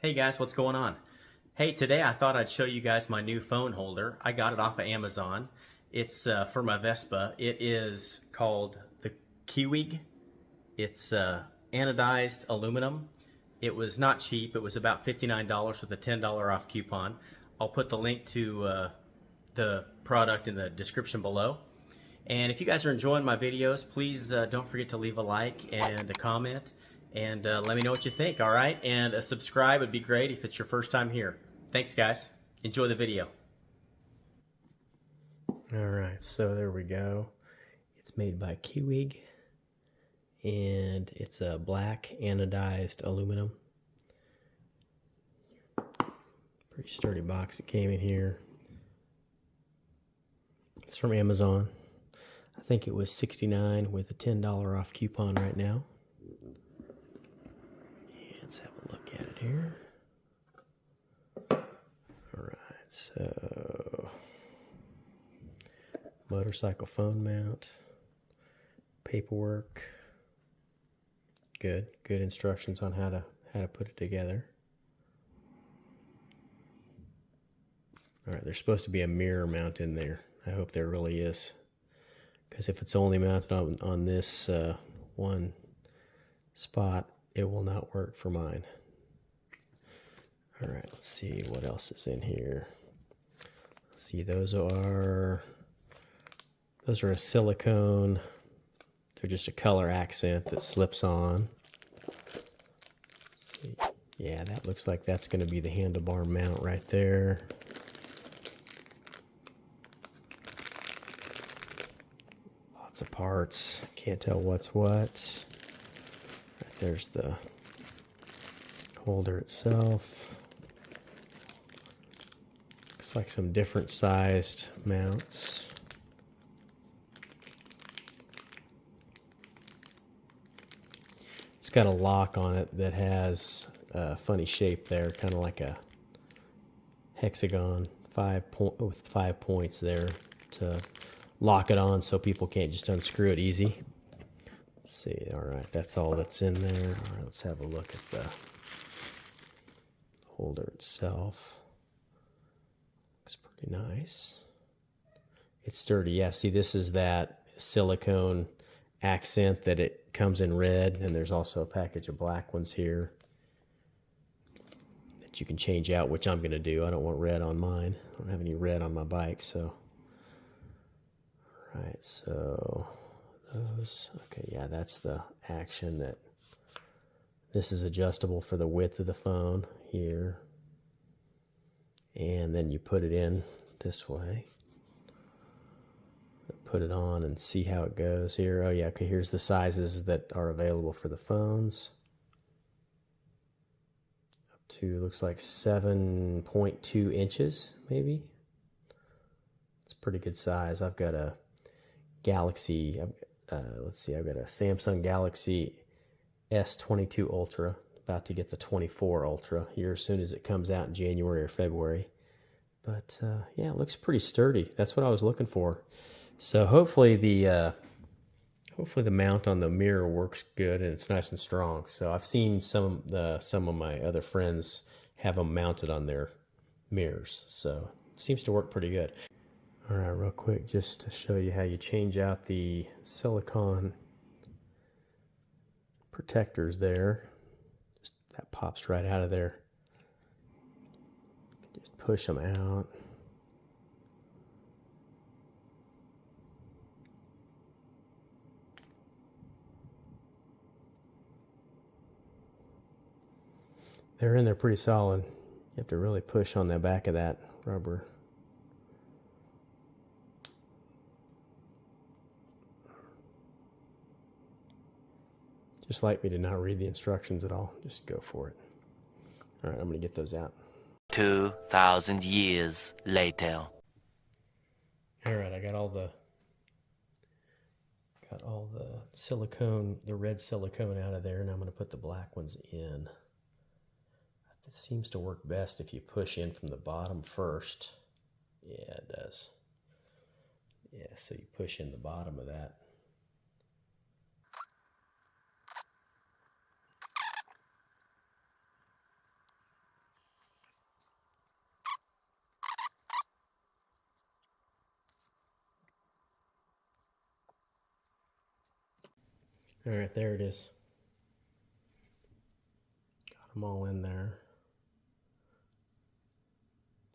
Hey guys, what's going on? Hey, today I thought I'd show you guys my new phone holder. I got it off of Amazon. It's for my Vespa. It is called the Kiwig. It's anodized aluminum. It was not cheap. It was about $59 with a $10 off coupon. I'll put the link to the product in the description below. And if you guys are enjoying my videos, please don't forget to leave a like and a comment. And let me know what you think, all right? And a subscribe would be great if it's your first time here. Thanks, guys. Enjoy the video. All right, so there we go. It's made by Kiwig, and it's a black anodized aluminum. Pretty sturdy box it came in here. It's from Amazon. I think it was $69 with a $10 off coupon right now. Let's have a look at it here. Alright, so motorcycle phone mount, paperwork, good instructions on how to put it together. Alright, there's supposed to be a mirror mount in there. I hope there really is, because if it's only mounted on this one spot, it will not work for mine. All right, let's see what else is in here. Let's see, those are a silicone. They're just a color accent that slips on. Let's see. Yeah, that looks like that's going to be the handlebar mount right there. Lots of parts. Can't tell what's what. There's the holder itself. Looks like some different sized mounts. It's got a lock on it that has a funny shape there, kind of like a hexagon, with 5 points there to lock it on so people can't just unscrew it easy. Let's see, all right, that's all that's in there. All right, let's have a look at the holder itself. Looks pretty nice. It's sturdy. Yeah, see, this is that silicone accent that it comes in red, and there's also a package of black ones here that you can change out, which I'm going to do. I don't want red on mine. I don't have any red on my bike, so. All right, so those, okay, yeah, that's the Action. That this is adjustable for the width of the phone here, and then you put it in this way, put it on and see how it goes here. Oh yeah, okay, here's the sizes that are available for the phones, up to, looks like 7.2 inches maybe. It's a pretty good size. I've got a Galaxy, let's see, I've got a Samsung Galaxy S22 Ultra, about to get the 24 Ultra here as soon as it comes out in January or February. But yeah, it looks pretty sturdy. That's what I was looking for. So hopefully the mount on the mirror works good and it's nice and strong. So I've seen some of my other friends have them mounted on their mirrors, so it seems to work pretty good. All right, real quick, just to show you how you change out the silicone protectors there. Just, that pops right out of there. Just push them out. They're in there pretty solid. You have to really push on the back of that rubber. Just like me to not read the instructions at all. Just go for it. All right, I'm going to get those out. 2,000 years later. All right, I got all the silicone, the red silicone out of there, and I'm going to put the black ones in. It seems to work best if you push in from the bottom first. Yeah, it does. Yeah, so you push in the bottom of that. All right, there it is. Got them all in there.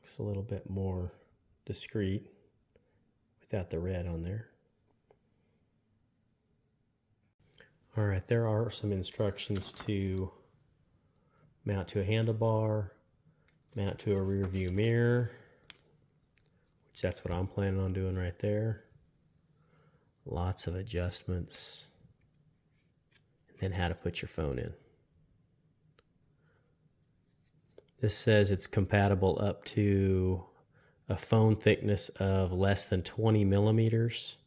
Looks a little bit more discreet without the red on there. All right, there are some instructions to mount to a handlebar, mount to a rear view mirror, which that's what I'm planning on doing right there. Lots of adjustments. And then how to put your phone in. This says it's compatible up to a phone thickness of less than 20 millimeters.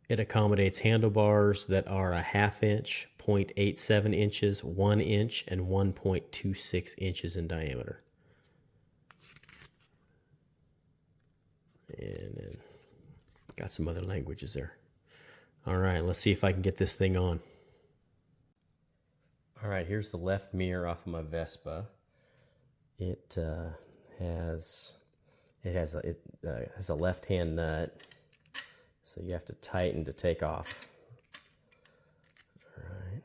It accommodates handlebars that are a 1/2 inch, 0.87 inches, 1 inch, and 1.26 inches in diameter. And then got some other languages there. All right, let's see if I can get this thing on. All right, here's the left mirror off of my Vespa. It has a left-hand nut, so you have to tighten to take off. All right.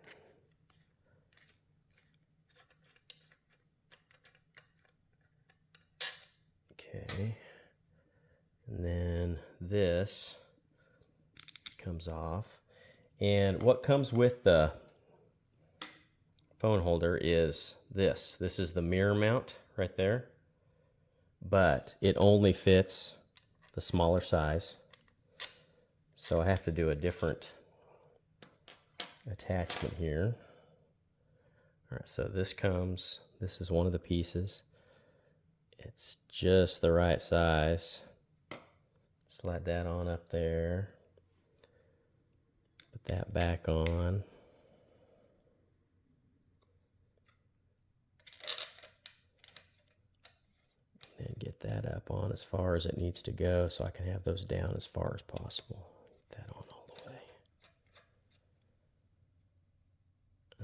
Okay. And then this comes off. And what comes with the phone holder is this. This is the mirror mount right there. But it only fits the smaller size. So I have to do a different attachment here. All right, so this is one of the pieces. It's just the right size. Slide that on up there. Put that back on. And get that up on as far as it needs to go so I can have those down as far as possible. Get that on all the way.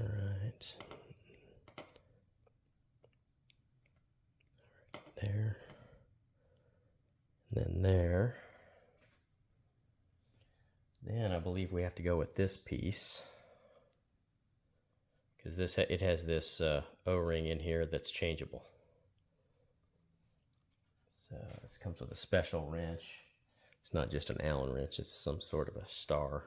All right. There. And then there. Then I believe we have to go with this piece, because it has this O-ring in here that's changeable. So this comes with a special wrench. It's not just an Allen wrench, it's some sort of a star.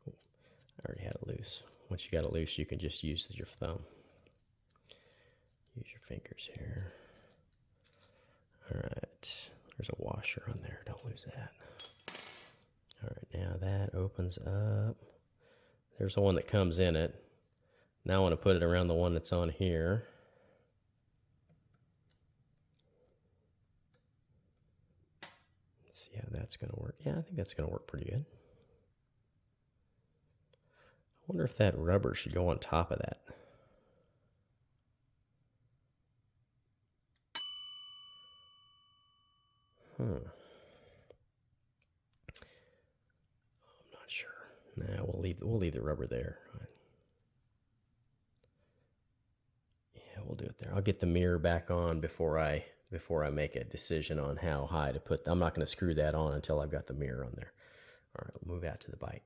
I already had it loose. Once you got it loose, you can just use your thumb. Use your fingers here. All right, there's a washer on there, don't lose that. All right, now that opens up. There's the one that comes in it. Now I want to put it around the one that's on here. Let's see how that's going to work. Yeah, I think that's going to work pretty good. I wonder if that rubber should go on top of that. I'm not sure. Nah, we'll leave the rubber there. Yeah, we'll do it there. I'll get the mirror back on before I make a decision on how high to put. I'm not going to screw that on until I've got the mirror on there. All right, we'll move out to the bike.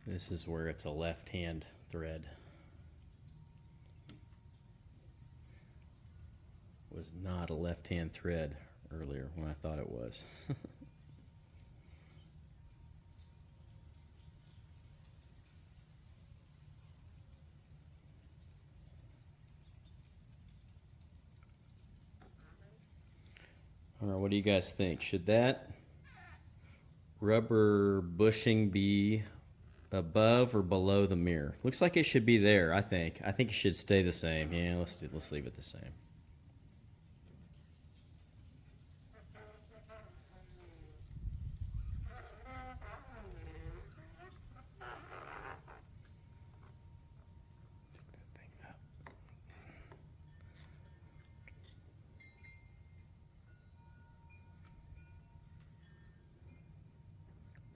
This is where it's a left-hand thread. It was not a left-hand thread earlier when I thought it was. All right, what do you guys think? Should that rubber bushing be above or below the mirror? Looks like it should be there, I think. I think it should stay the same. Yeah, let's leave it the same.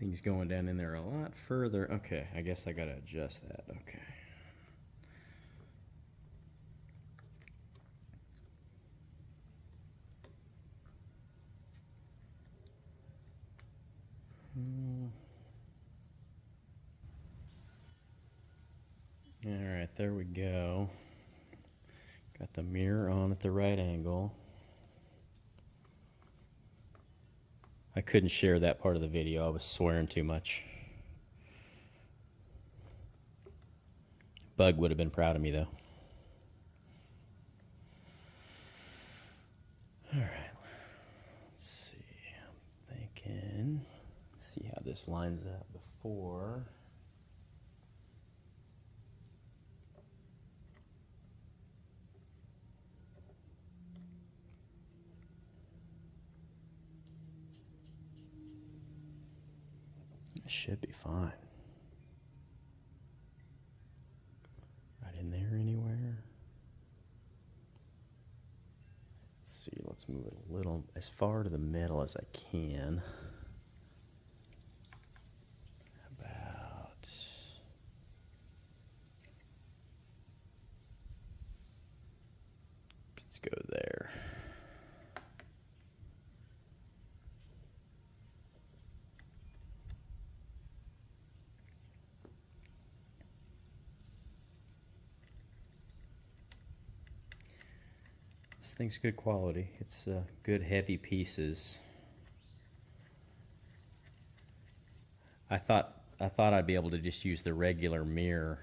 Things going down in there a lot further. Okay, I guess I gotta adjust that. Okay. All right, there we go. Got the mirror on at the right angle. I couldn't share that part of the video. I was swearing too much. Bug would have been proud of me though. All right, let's see. I'm thinking, let's see how this lines up before. It should be fine. Right in there anywhere. Let's see, let's move it a little as far to the middle as I can. About let's go there. This thing's good quality. It's good heavy pieces. I thought I'd be able to just use the regular mirror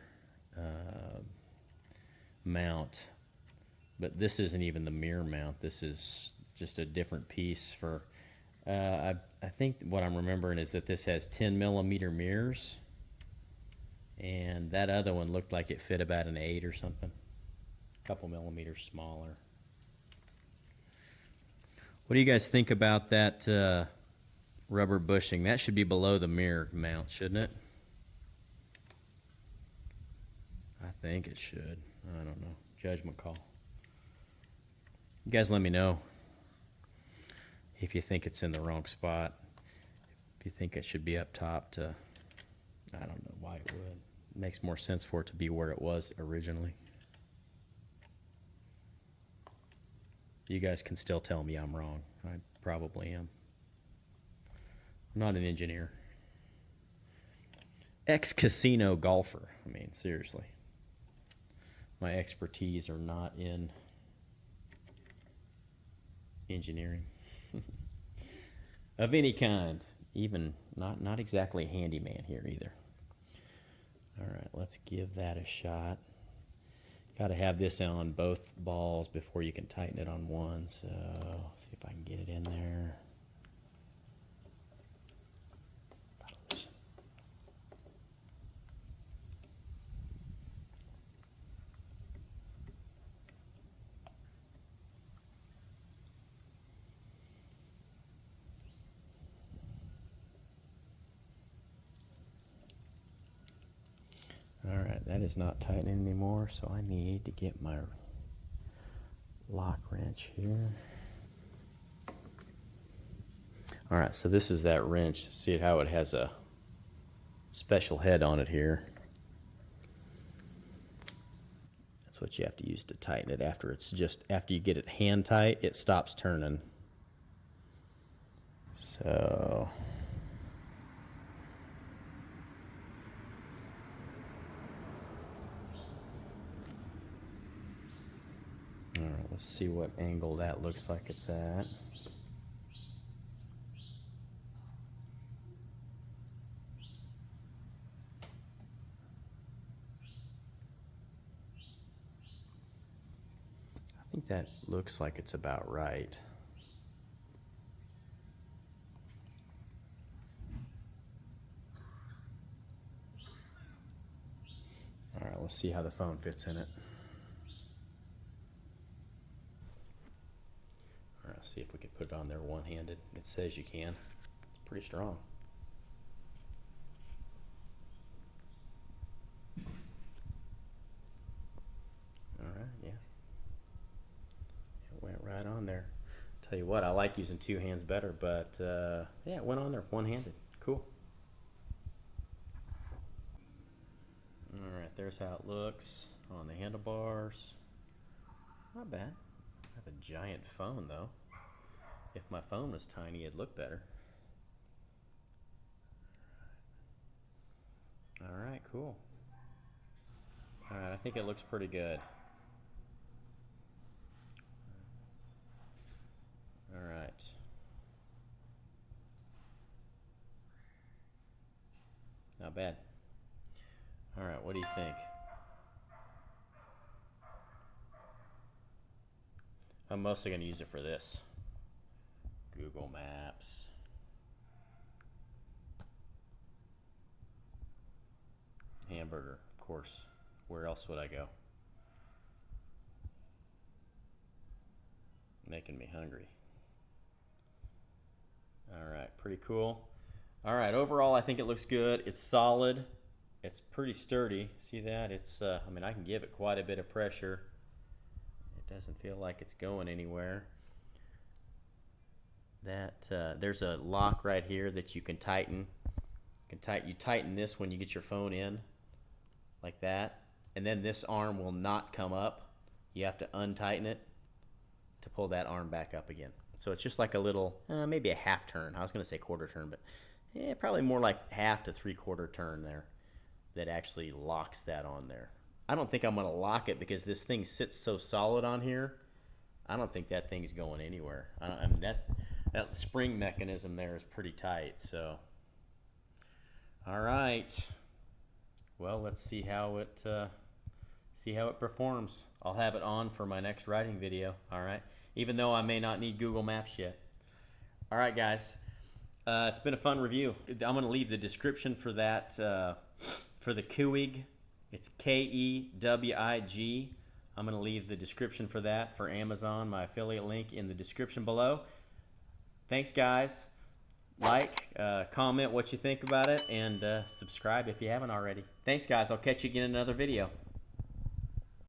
mount, but this isn't even the mirror mount. This is just a different piece for. I think what I'm remembering is that this has 10mm mirrors, and that other one looked like it fit about an 8 or something, a couple millimeters smaller. What do you guys think about that rubber bushing? That should be below the mirror mount, shouldn't it? I think it should. I don't know. Judgment call. You guys let me know if you think it's in the wrong spot. If you think it should be up top to, I don't know why it would. It makes more sense for it to be where it was originally. You guys can still tell me I'm wrong. I probably am. I'm not an engineer. Ex-casino golfer. I mean, seriously. My expertise are not in engineering of any kind. Even not exactly a handyman here either. All right, let's give that a shot. Got to have this on both balls before you can tighten it on one. So, see if I can get it in there. All right, that is not tightening anymore, so I need to get my lock wrench here. All right, so this is that wrench. See how it has a special head on it here. That's what you have to use to tighten it. After you get it hand tight, it stops turning. So all right, let's see what angle that looks like it's at. I think that looks like it's about right. All right, let's see how the phone fits in it. All right, see if we can put it on there one-handed. It says you can. It's pretty strong. All right, yeah. It went right on there. Tell you what, I like using two hands better, but yeah, it went on there one-handed. Cool. there's how it looks on the handlebars. Not bad. I have a giant phone though. If my phone was tiny, it'd look better. Alright, cool. Alright, I think it looks pretty good. Alright. Not bad. Alright, what do you think? I'm mostly going to use it for this. Google Maps. Hamburger, of course. Where else would I go? Making me hungry. Alright, pretty cool. Alright, overall I think it looks good. It's solid. It's pretty sturdy. See that? It's, I mean, I can give it quite a bit of pressure. It doesn't feel like it's going anywhere. There's a lock right here that you can tighten. You tighten this when you get your phone in, like that. And then this arm will not come up. You have to untighten it to pull that arm back up again. So it's just like a little, maybe a half turn. I was going to say quarter turn, but probably more like half to 3/4 turn there that actually locks that on there. I don't think I'm going to lock it because this thing sits so solid on here. I don't think that thing's going anywhere. I mean, that spring mechanism there is pretty tight. So, all right. Well, let's see how it performs. I'll have it on for my next riding video. All right. Even though I may not need Google Maps yet. All right, guys. It's been a fun review. I'm going to leave the description for that for the Kewig. It's Kewig. I'm going to leave the description for that for Amazon, my affiliate link, in the description below. Thanks, guys. Like, comment what you think about it, and subscribe if you haven't already. Thanks, guys. I'll catch you again in another video.